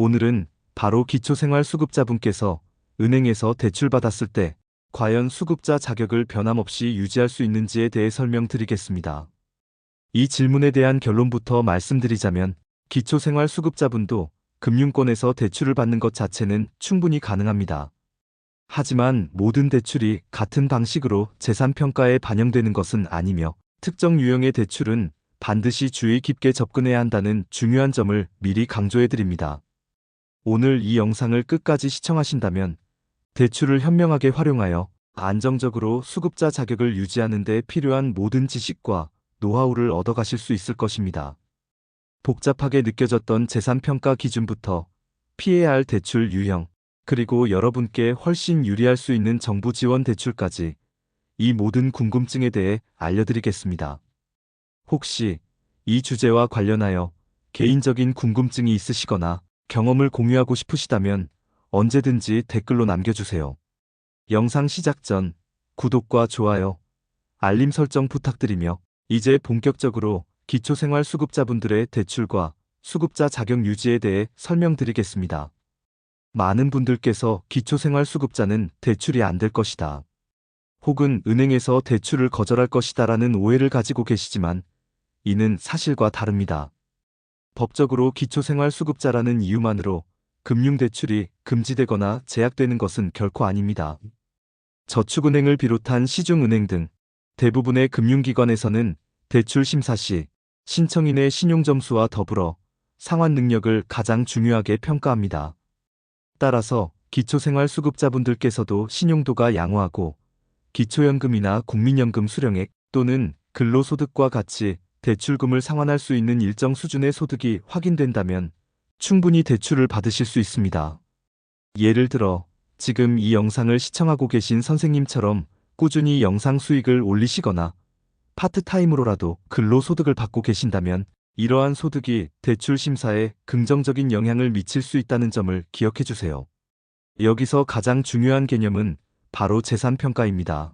오늘은 바로 기초생활수급자분께서 은행에서 대출받았을 때 과연 수급자 자격을 변함없이 유지할 수 있는지에 대해 설명드리겠습니다. 이 질문에 대한 결론부터 말씀드리자면 기초생활수급자분도 금융권에서 대출을 받는 것 자체는 충분히 가능합니다. 하지만 모든 대출이 같은 방식으로 재산평가에 반영되는 것은 아니며 특정 유형의 대출은 반드시 주의 깊게 접근해야 한다는 중요한 점을 미리 강조해드립니다. 오늘 이 영상을 끝까지 시청하신다면 대출을 현명하게 활용하여 안정적으로 수급자 자격을 유지하는 데 필요한 모든 지식과 노하우를 얻어가실 수 있을 것입니다. 복잡하게 느껴졌던 재산평가 기준부터 피해야 할 대출 유형, 그리고 여러분께 훨씬 유리할 수 있는 정부 지원 대출까지 이 모든 궁금증에 대해 알려드리겠습니다. 혹시 이 주제와 관련하여 개인적인 궁금증이 있으시거나 경험을 공유하고 싶으시다면 언제든지 댓글로 남겨주세요. 영상 시작 전 구독과 좋아요, 알림 설정 부탁드리며 이제 본격적으로 기초생활수급자분들의 대출과 수급자 자격 유지에 대해 설명드리겠습니다. 많은 분들께서 기초생활수급자는 대출이 안 될 것이다, 혹은 은행에서 대출을 거절할 것이다 라는 오해를 가지고 계시지만 이는 사실과 다릅니다. 법적으로 기초생활수급자라는 이유만으로 금융대출이 금지되거나 제약되는 것은 결코 아닙니다. 저축은행을 비롯한 시중은행 등 대부분의 금융기관에서는 대출 심사 시 신청인의 신용점수와 더불어 상환 능력을 가장 중요하게 평가합니다. 따라서 기초생활수급자분들께서도 신용도가 양호하고 기초연금이나 국민연금 수령액 또는 근로소득과 같이 대출금을 상환할 수 있는 일정 수준의 소득이 확인된다면 충분히 대출을 받으실 수 있습니다. 예를 들어 지금 이 영상을 시청하고 계신 선생님처럼 꾸준히 영상 수익을 올리시거나 파트타임으로라도 근로소득을 받고 계신다면 이러한 소득이 대출 심사에 긍정적인 영향을 미칠 수 있다는 점을 기억해 주세요. 여기서 가장 중요한 개념은 바로 재산평가입니다.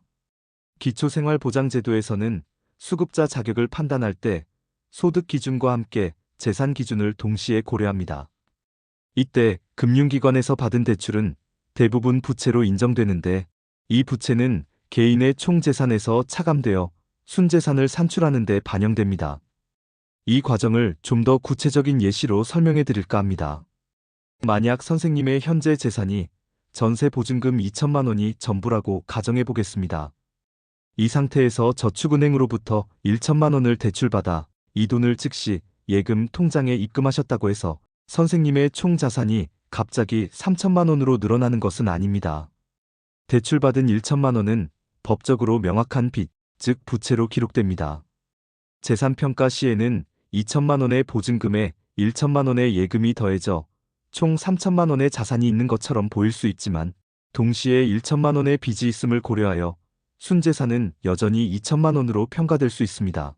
기초생활보장제도에서는 수급자 자격을 판단할 때 소득 기준과 함께 재산 기준을 동시에 고려합니다. 이때 금융기관에서 받은 대출은 대부분 부채로 인정되는데 이 부채는 개인의 총재산에서 차감되어 순재산을 산출하는 데 반영됩니다. 이 과정을 좀 더 구체적인 예시로 설명해 드릴까 합니다. 만약 선생님의 현재 재산이 전세 보증금 2천만 원이 전부라고 가정해 보겠습니다. 이 상태에서 저축은행으로부터 1천만 원을 대출받아 이 돈을 즉시 예금 통장에 입금하셨다고 해서 선생님의 총 자산이 갑자기 3천만 원으로 늘어나는 것은 아닙니다. 대출받은 1천만 원은 법적으로 명확한 빚, 즉 부채로 기록됩니다. 재산평가 시에는 2천만 원의 보증금에 1천만 원의 예금이 더해져 총 3천만 원의 자산이 있는 것처럼 보일 수 있지만 동시에 1천만 원의 빚이 있음을 고려하여 순재산은 여전히 2천만 원으로 평가될 수 있습니다.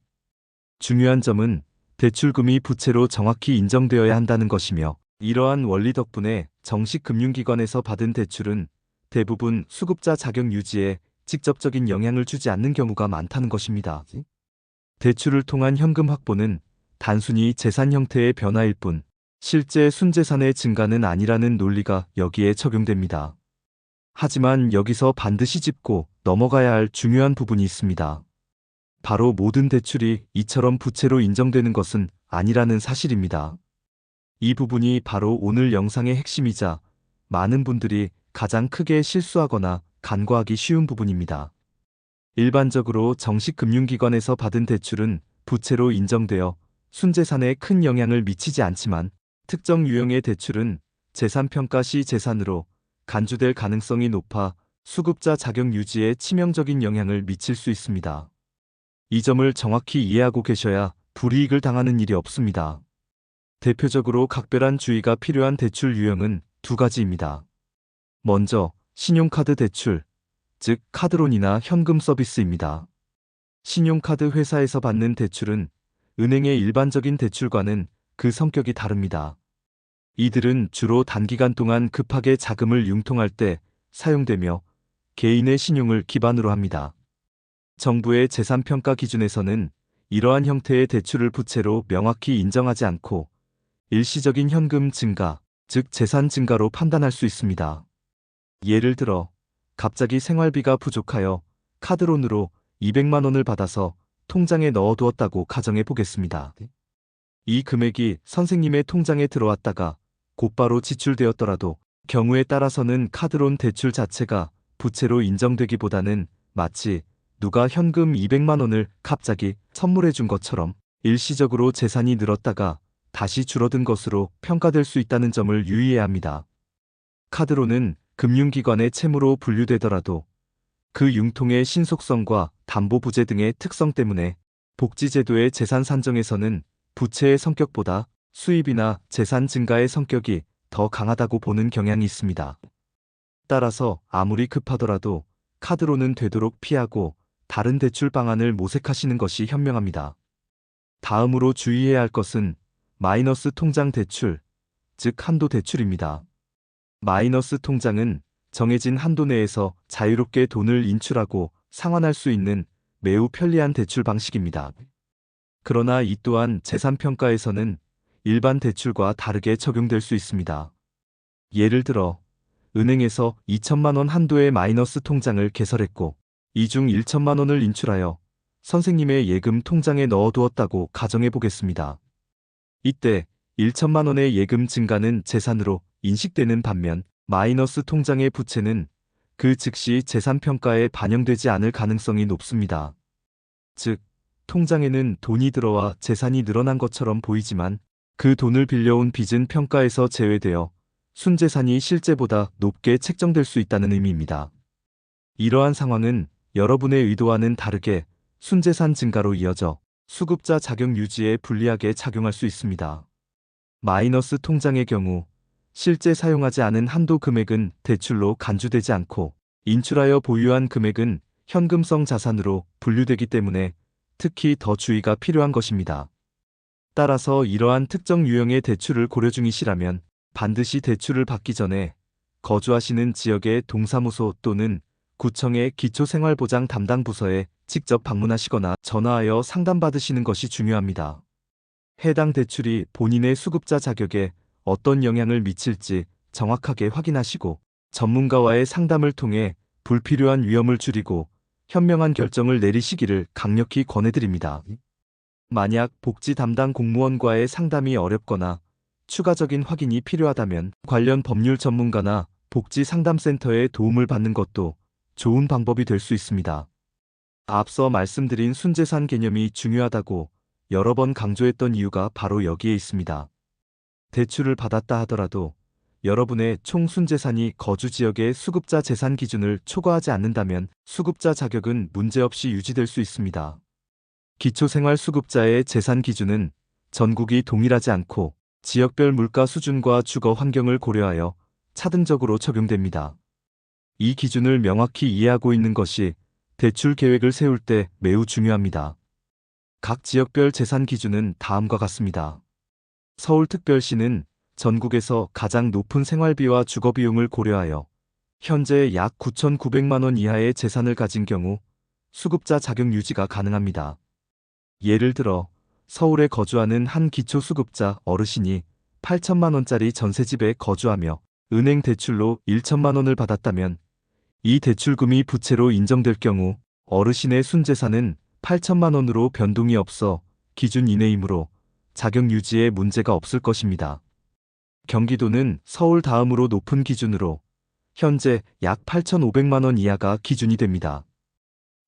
중요한 점은 대출금이 부채로 정확히 인정되어야 한다는 것이며 이러한 원리 덕분에 정식 금융기관에서 받은 대출은 대부분 수급자 자격 유지에 직접적인 영향을 주지 않는 경우가 많다는 것입니다. 대출을 통한 현금 확보는 단순히 재산 형태의 변화일 뿐 실제 순재산의 증가는 아니라는 논리가 여기에 적용됩니다. 하지만 여기서 반드시 짚고 넘어가야 할 중요한 부분이 있습니다. 바로 모든 대출이 이처럼 부채로 인정되는 것은 아니라는 사실입니다. 이 부분이 바로 오늘 영상의 핵심이자 많은 분들이 가장 크게 실수하거나 간과하기 쉬운 부분입니다. 일반적으로 정식 금융기관에서 받은 대출은 부채로 인정되어 순재산에 큰 영향을 미치지 않지만 특정 유형의 대출은 재산평가 시 재산으로 간주될 가능성이 높아 수급자 자격 유지에 치명적인 영향을 미칠 수 있습니다. 이 점을 정확히 이해하고 계셔야 불이익을 당하는 일이 없습니다. 대표적으로 각별한 주의가 필요한 대출 유형은 두 가지입니다. 먼저 신용카드 대출, 즉 카드론이나 현금 서비스입니다. 신용카드 회사에서 받는 대출은 은행의 일반적인 대출과는 그 성격이 다릅니다. 이들은 주로 단기간 동안 급하게 자금을 융통할 때 사용되며 개인의 신용을 기반으로 합니다. 정부의 재산평가 기준에서는 이러한 형태의 대출을 부채로 명확히 인정하지 않고 일시적인 현금 증가 즉 재산 증가로 판단할 수 있습니다. 예를 들어 갑자기 생활비가 부족하여 카드론으로 200만 원을 받아서 통장에 넣어두었다고 가정해 보겠습니다. 이 금액이 선생님의 통장에 들어왔다가 곧바로 지출되었더라도 경우에 따라서는 카드론 대출 자체가 부채로 인정되기보다는 마치 누가 현금 200만 원을 갑자기 선물해 준 것처럼 일시적으로 재산이 늘었다가 다시 줄어든 것으로 평가될 수 있다는 점을 유의해야 합니다. 카드론은 금융기관의 채무로 분류되더라도 그 융통의 신속성과 담보부재 등의 특성 때문에 복지제도의 재산 산정에서는 부채의 성격보다 수입이나 재산 증가의 성격이 더 강하다고 보는 경향이 있습니다. 따라서 아무리 급하더라도 카드론은 되도록 피하고 다른 대출 방안을 모색하시는 것이 현명합니다. 다음으로 주의해야 할 것은 마이너스 통장 대출, 즉 한도 대출입니다. 마이너스 통장은 정해진 한도 내에서 자유롭게 돈을 인출하고 상환할 수 있는 매우 편리한 대출 방식입니다. 그러나 이 또한 재산평가에서는 일반 대출과 다르게 적용될 수 있습니다. 예를 들어 은행에서 2천만 원 한도의 마이너스 통장을 개설했고 이 중 1천만 원을 인출하여 선생님의 예금 통장에 넣어두었다고 가정해 보겠습니다. 이때 1천만 원의 예금 증가는 재산으로 인식되는 반면 마이너스 통장의 부채는 그 즉시 재산평가에 반영되지 않을 가능성이 높습니다. 즉, 통장에는 돈이 들어와 재산이 늘어난 것처럼 보이지만 그 돈을 빌려온 빚은 평가에서 제외되어 순재산이 실제보다 높게 책정될 수 있다는 의미입니다. 이러한 상황은 여러분의 의도와는 다르게 순재산 증가로 이어져 수급자 자격 유지에 불리하게 작용할 수 있습니다. 마이너스 통장의 경우 실제 사용하지 않은 한도 금액은 대출로 간주되지 않고 인출하여 보유한 금액은 현금성 자산으로 분류되기 때문에 특히 더 주의가 필요한 것입니다. 따라서 이러한 특정 유형의 대출을 고려 중이시라면 반드시 대출을 받기 전에 거주하시는 지역의 동사무소 또는 구청의 기초생활보장 담당 부서에 직접 방문하시거나 전화하여 상담받으시는 것이 중요합니다. 해당 대출이 본인의 수급자 자격에 어떤 영향을 미칠지 정확하게 확인하시고 전문가와의 상담을 통해 불필요한 위험을 줄이고 현명한 결정을 내리시기를 강력히 권해드립니다. 만약 복지 담당 공무원과의 상담이 어렵거나 추가적인 확인이 필요하다면 관련 법률 전문가나 복지 상담센터의 도움을 받는 것도 좋은 방법이 될 수 있습니다. 앞서 말씀드린 순재산 개념이 중요하다고 여러 번 강조했던 이유가 바로 여기에 있습니다. 대출을 받았다 하더라도 여러분의 총 순재산이 거주 지역의 수급자 재산 기준을 초과하지 않는다면 수급자 자격은 문제없이 유지될 수 있습니다. 기초생활 수급자의 재산 기준은 전국이 동일하지 않고 지역별 물가 수준과 주거 환경을 고려하여 차등적으로 적용됩니다. 이 기준을 명확히 이해하고 있는 것이 대출 계획을 세울 때 매우 중요합니다. 각 지역별 재산 기준은 다음과 같습니다. 서울특별시는 전국에서 가장 높은 생활비와 주거비용을 고려하여 현재 약 9,900만 원 이하의 재산을 가진 경우 수급자 자격 유지가 가능합니다. 예를 들어 서울에 거주하는 한 기초수급자 어르신이 8천만 원짜리 전셋집에 거주하며 은행 대출로 1천만 원을 받았다면 이 대출금이 부채로 인정될 경우 어르신의 순재산은 8천만 원으로 변동이 없어 기준 이내이므로 자격 유지에 문제가 없을 것입니다. 경기도는 서울 다음으로 높은 기준으로 현재 약 8,500만 원 이하가 기준이 됩니다.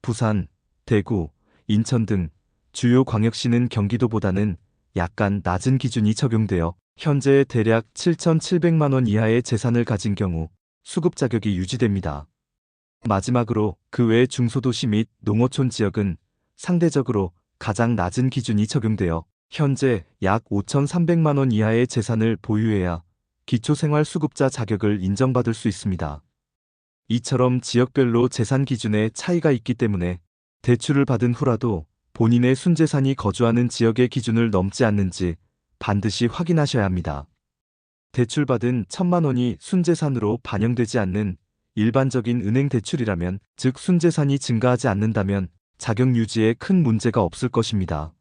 부산, 대구, 인천 등 주요 광역시는 경기도보다는 약간 낮은 기준이 적용되어 현재 대략 7,700만 원 이하의 재산을 가진 경우 수급 자격이 유지됩니다. 마지막으로 그 외 중소도시 및 농어촌 지역은 상대적으로 가장 낮은 기준이 적용되어 현재 약 5,300만 원 이하의 재산을 보유해야 기초생활수급자 자격을 인정받을 수 있습니다. 이처럼 지역별로 재산 기준에 차이가 있기 때문에 대출을 받은 후라도 본인의 순재산이 거주하는 지역의 기준을 넘지 않는지 반드시 확인하셔야 합니다. 대출받은 1,000만 원이 순재산으로 반영되지 않는 일반적인 은행 대출이라면, 즉 순재산이 증가하지 않는다면 자격 유지에 큰 문제가 없을 것입니다.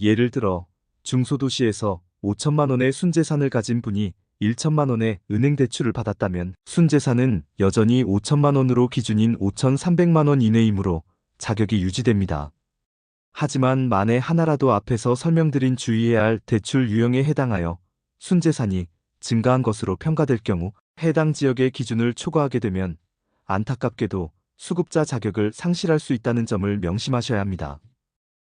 예를 들어 중소도시에서 5천만 원의 순재산을 가진 분이 1천만 원의 은행 대출을 받았다면 순재산은 여전히 5천만 원으로 기준인 5,300만 원 이내이므로 자격이 유지됩니다. 하지만 만에 하나라도 앞에서 설명드린 주의해야 할 대출 유형에 해당하여 순재산이 증가한 것으로 평가될 경우 해당 지역의 기준을 초과하게 되면 안타깝게도 수급자 자격을 상실할 수 있다는 점을 명심하셔야 합니다.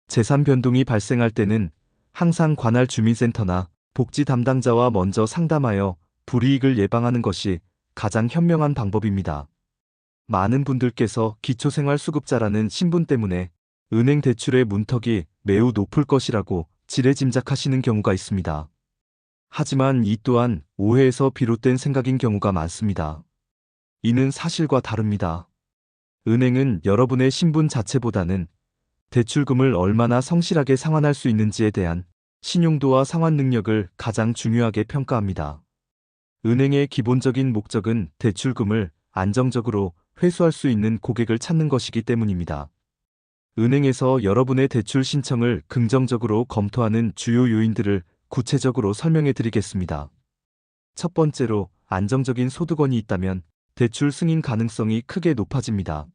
재산 변동이 발생할 때는 항상 관할 주민센터나 복지 담당자와 먼저 상담하여 불이익을 예방하는 것이 가장 현명한 방법입니다. 많은 분들께서 기초생활수급자라는 신분 때문에 은행 대출의 문턱이 매우 높을 것이라고 지레짐작하시는 경우가 있습니다. 하지만 이 또한 오해에서 비롯된 생각인 경우가 많습니다. 이는 사실과 다릅니다. 은행은 여러분의 신분 자체보다는 대출금을 얼마나 성실하게 상환할 수 있는지에 대한 신용도와 상환 능력을 가장 중요하게 평가합니다. 은행의 기본적인 목적은 대출금을 안정적으로 회수할 수 있는 고객을 찾는 것이기 때문입니다. 은행에서 여러분의 대출 신청을 긍정적으로 검토하는 주요 요인들을 구체적으로 설명해 드리겠습니다. 첫 번째로 안정적인 소득원이 있다면 대출 승인 가능성이 크게 높아집니다.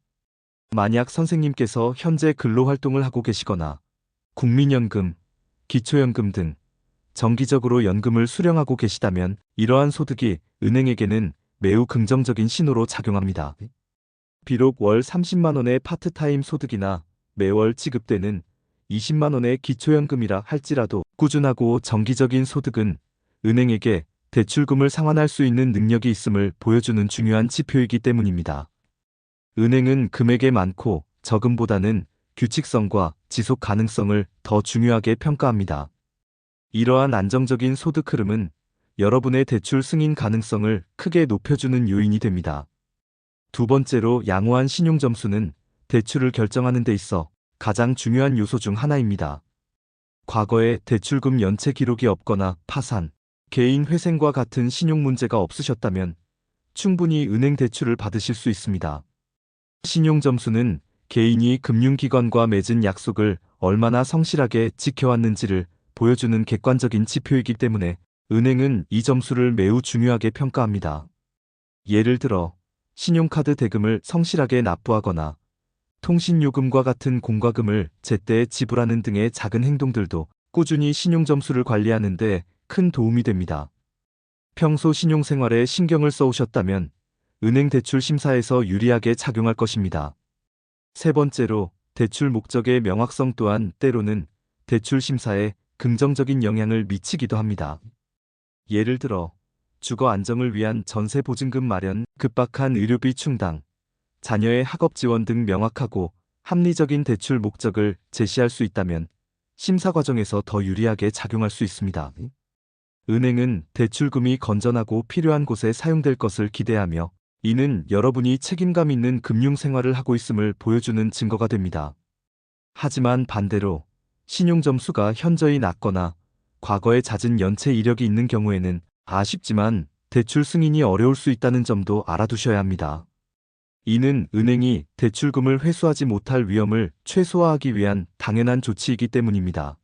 만약 선생님께서 현재 근로활동을 하고 계시거나 국민연금, 기초연금 등 정기적으로 연금을 수령하고 계시다면 이러한 소득이 은행에게는 매우 긍정적인 신호로 작용합니다. 비록 월 30만 원의 파트타임 소득이나 매월 지급되는 20만 원의 기초연금이라 할지라도 꾸준하고 정기적인 소득은 은행에게 대출금을 상환할 수 있는 능력이 있음을 보여주는 중요한 지표이기 때문입니다. 은행은 금액의 많고 적음보다는 규칙성과 지속 가능성을 더 중요하게 평가합니다. 이러한 안정적인 소득 흐름은 여러분의 대출 승인 가능성을 크게 높여주는 요인이 됩니다. 두 번째로 양호한 신용 점수는 대출을 결정하는 데 있어 가장 중요한 요소 중 하나입니다. 과거에 대출금 연체 기록이 없거나 파산, 개인 회생과 같은 신용 문제가 없으셨다면 충분히 은행 대출을 받으실 수 있습니다. 신용 점수는 개인이 금융기관과 맺은 약속을 얼마나 성실하게 지켜왔는지를 보여주는 객관적인 지표이기 때문에 은행은 이 점수를 매우 중요하게 평가합니다. 예를 들어 신용카드 대금을 성실하게 납부하거나 통신요금과 같은 공과금을 제때 지불하는 등의 작은 행동들도 꾸준히 신용점수를 관리하는 데 큰 도움이 됩니다. 평소 신용생활에 신경을 써오셨다면 은행 대출 심사에서 유리하게 작용할 것입니다. 세 번째로 대출 목적의 명확성 또한 때로는 대출 심사에 긍정적인 영향을 미치기도 합니다. 예를 들어 주거 안정을 위한 전세 보증금 마련, 급박한 의료비 충당, 자녀의 학업 지원 등 명확하고 합리적인 대출 목적을 제시할 수 있다면 심사 과정에서 더 유리하게 작용할 수 있습니다. 은행은 대출금이 건전하고 필요한 곳에 사용될 것을 기대하며 이는 여러분이 책임감 있는 금융생활을 하고 있음을 보여주는 증거가 됩니다. 하지만 반대로 신용점수가 현저히 낮거나 과거에 잦은 연체 이력이 있는 경우에는 아쉽지만 대출 승인이 어려울 수 있다는 점도 알아두셔야 합니다. 이는 은행이 대출금을 회수하지 못할 위험을 최소화하기 위한 당연한 조치이기 때문입니다.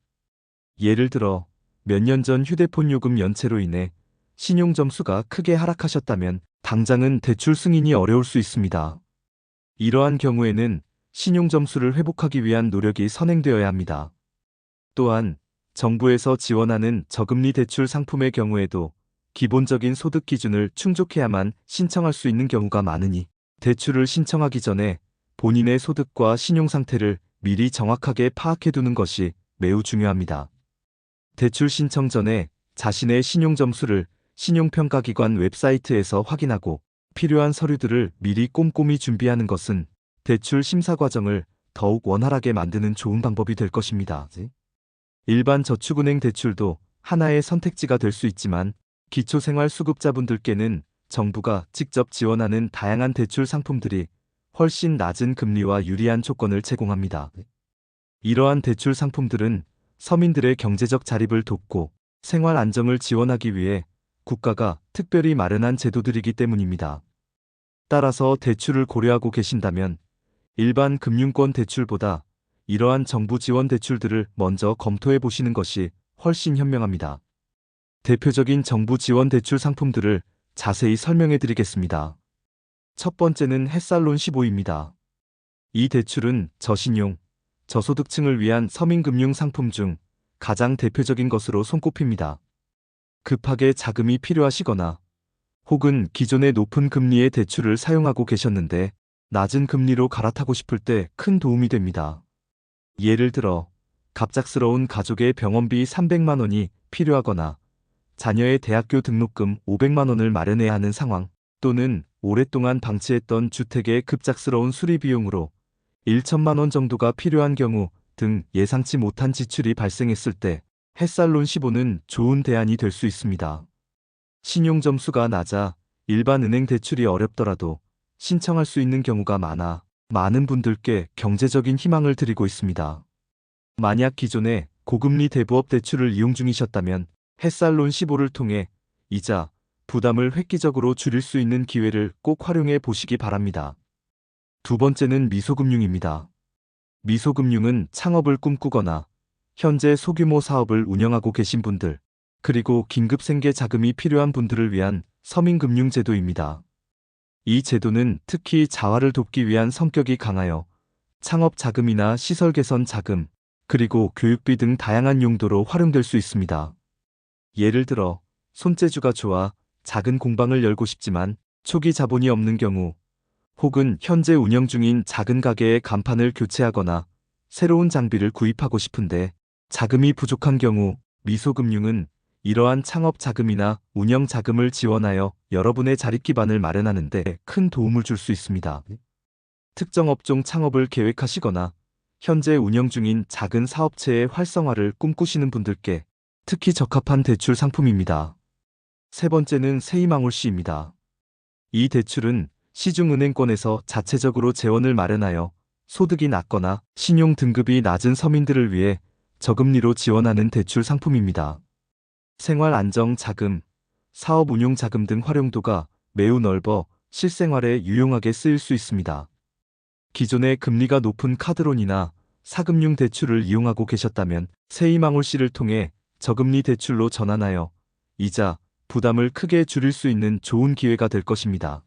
예를 들어 몇 년 전 휴대폰 요금 연체로 인해 신용점수가 크게 하락하셨다면 당장은 대출 승인이 어려울 수 있습니다. 이러한 경우에는 신용점수를 회복하기 위한 노력이 선행되어야 합니다. 또한 정부에서 지원하는 저금리 대출 상품의 경우에도 기본적인 소득 기준을 충족해야만 신청할 수 있는 경우가 많으니 대출을 신청하기 전에 본인의 소득과 신용 상태를 미리 정확하게 파악해 두는 것이 매우 중요합니다. 대출 신청 전에 자신의 신용 점수를 신용평가기관 웹사이트에서 확인하고 필요한 서류들을 미리 꼼꼼히 준비하는 것은 대출 심사 과정을 더욱 원활하게 만드는 좋은 방법이 될 것입니다. 일반 저축은행 대출도 하나의 선택지가 될 수 있지만 기초생활수급자분들께는 정부가 직접 지원하는 다양한 대출 상품들이 훨씬 낮은 금리와 유리한 조건을 제공합니다. 이러한 대출 상품들은 서민들의 경제적 자립을 돕고 생활 안정을 지원하기 위해 국가가 특별히 마련한 제도들이기 때문입니다. 따라서 대출을 고려하고 계신다면 일반 금융권 대출보다 이러한 정부 지원 대출들을 먼저 검토해 보시는 것이 훨씬 현명합니다. 대표적인 정부 지원 대출 상품들을 자세히 설명해 드리겠습니다. 첫 번째는 햇살론 15입니다. 이 대출은 저신용, 저소득층을 위한 서민금융 상품 중 가장 대표적인 것으로 손꼽힙니다. 급하게 자금이 필요하시거나 혹은 기존의 높은 금리의 대출을 사용하고 계셨는데 낮은 금리로 갈아타고 싶을 때 큰 도움이 됩니다. 예를 들어 갑작스러운 가족의 병원비 300만 원이 필요하거나 자녀의 대학교 등록금 500만 원을 마련해야 하는 상황, 또는 오랫동안 방치했던 주택의 급작스러운 수리 비용으로 1천만 원 정도가 필요한 경우 등 예상치 못한 지출이 발생했을 때 햇살론 15는 좋은 대안이 될 수 있습니다. 신용 점수가 낮아 일반 은행 대출이 어렵더라도 신청할 수 있는 경우가 많아 많은 분들께 경제적인 희망을 드리고 있습니다. 만약 기존에 고금리 대부업 대출을 이용 중이셨다면 햇살론 15를 통해 이자, 부담을 획기적으로 줄일 수 있는 기회를 꼭 활용해 보시기 바랍니다. 두 번째는 미소금융입니다. 미소금융은 창업을 꿈꾸거나 현재 소규모 사업을 운영하고 계신 분들, 그리고 긴급 생계 자금이 필요한 분들을 위한 서민금융제도입니다. 이 제도는 특히 자활을 돕기 위한 성격이 강하여 창업 자금이나 시설 개선 자금, 그리고 교육비 등 다양한 용도로 활용될 수 있습니다. 예를 들어 손재주가 좋아 작은 공방을 열고 싶지만 초기 자본이 없는 경우, 혹은 현재 운영 중인 작은 가게의 간판을 교체하거나 새로운 장비를 구입하고 싶은데 자금이 부족한 경우 미소금융은 이러한 창업 자금이나 운영 자금을 지원하여 여러분의 자립 기반을 마련하는 데 큰 도움을 줄 수 있습니다. 특정 업종 창업을 계획하시거나 현재 운영 중인 작은 사업체의 활성화를 꿈꾸시는 분들께 특히 적합한 대출 상품입니다. 세 번째는 세이망울씨입니다. 이 대출은 시중은행권에서 자체적으로 재원을 마련하여 소득이 낮거나 신용 등급이 낮은 서민들을 위해 저금리로 지원하는 대출 상품입니다. 생활 안정 자금, 사업 운용 자금 등 활용도가 매우 넓어 실생활에 유용하게 쓰일 수 있습니다. 기존에 금리가 높은 카드론이나 사금융 대출을 이용하고 계셨다면 세이망울씨를 통해 저금리 대출로 전환하여 이자, 부담을 크게 줄일 수 있는 좋은 기회가 될 것입니다.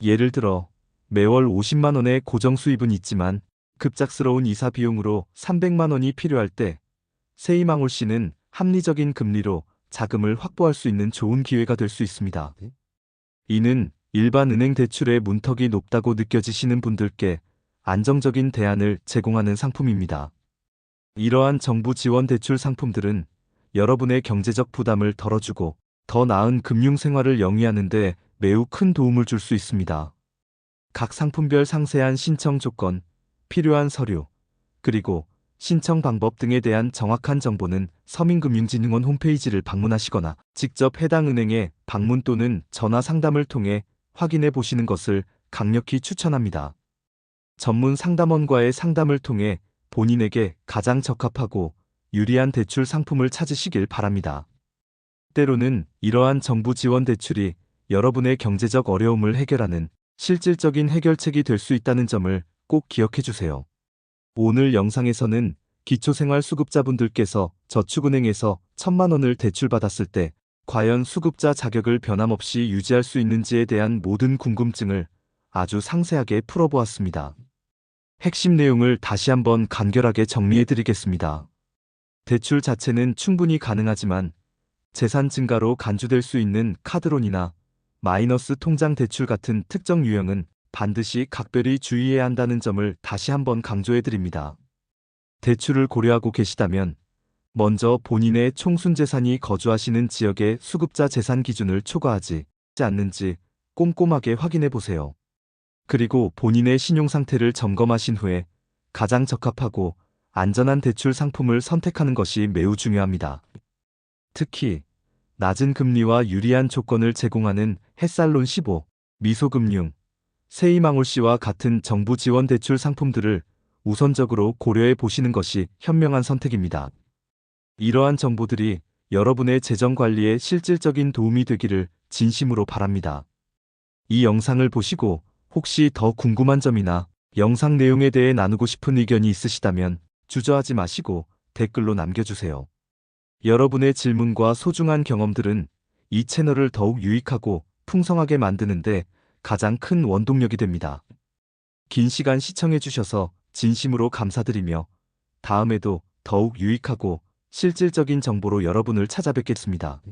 예를 들어 매월 50만 원의 고정 수입은 있지만 급작스러운 이사 비용으로 300만 원이 필요할 때 세이망울씨는 합리적인 금리로 자금을 확보할 수 있는 좋은 기회가 될 수 있습니다. 이는 일반 은행 대출의 문턱이 높다고 느껴지시는 분들께 안정적인 대안을 제공하는 상품입니다. 이러한 정부 지원 대출 상품들은 여러분의 경제적 부담을 덜어주고 더 나은 금융 생활을 영위하는 데 매우 큰 도움을 줄 수 있습니다. 각 상품별 상세한 신청 조건, 필요한 서류, 그리고 신청 방법 등에 대한 정확한 정보는 서민금융진흥원 홈페이지를 방문하시거나 직접 해당 은행에 방문 또는 전화 상담을 통해 확인해 보시는 것을 강력히 추천합니다. 전문 상담원과의 상담을 통해 본인에게 가장 적합하고 유리한 대출 상품을 찾으시길 바랍니다. 때로는 이러한 정부 지원 대출이 여러분의 경제적 어려움을 해결하는 실질적인 해결책이 될 수 있다는 점을 꼭 기억해 주세요. 오늘 영상에서는 기초생활수급자분들께서 저축은행에서 1,000만 원을 대출받았을 때 과연 수급자 자격을 변함없이 유지할 수 있는지에 대한 모든 궁금증을 아주 상세하게 풀어보았습니다. 핵심 내용을 다시 한번 간결하게 정리해 드리겠습니다. 대출 자체는 충분히 가능하지만 재산 증가로 간주될 수 있는 카드론이나 마이너스 통장 대출 같은 특정 유형은 반드시 각별히 주의해야 한다는 점을 다시 한번 강조해 드립니다. 대출을 고려하고 계시다면 먼저 본인의 총순재산이 거주하시는 지역의 수급자 재산 기준을 초과하지 않는지 꼼꼼하게 확인해 보세요. 그리고 본인의 신용 상태를 점검하신 후에 가장 적합하고 안전한 대출 상품을 선택하는 것이 매우 중요합니다. 특히 낮은 금리와 유리한 조건을 제공하는 햇살론 15, 미소금융, 세이망울씨와 같은 정부 지원 대출 상품들을 우선적으로 고려해 보시는 것이 현명한 선택입니다. 이러한 정보들이 여러분의 재정 관리에 실질적인 도움이 되기를 진심으로 바랍니다. 이 영상을 보시고 혹시 더 궁금한 점이나 영상 내용에 대해 나누고 싶은 의견이 있으시다면 주저하지 마시고 댓글로 남겨주세요. 여러분의 질문과 소중한 경험들은 이 채널을 더욱 유익하고 풍성하게 만드는데 가장 큰 원동력이 됩니다. 긴 시간 시청해주셔서 진심으로 감사드리며 다음에도 더욱 유익하고 실질적인 정보로 여러분을 찾아뵙겠습니다.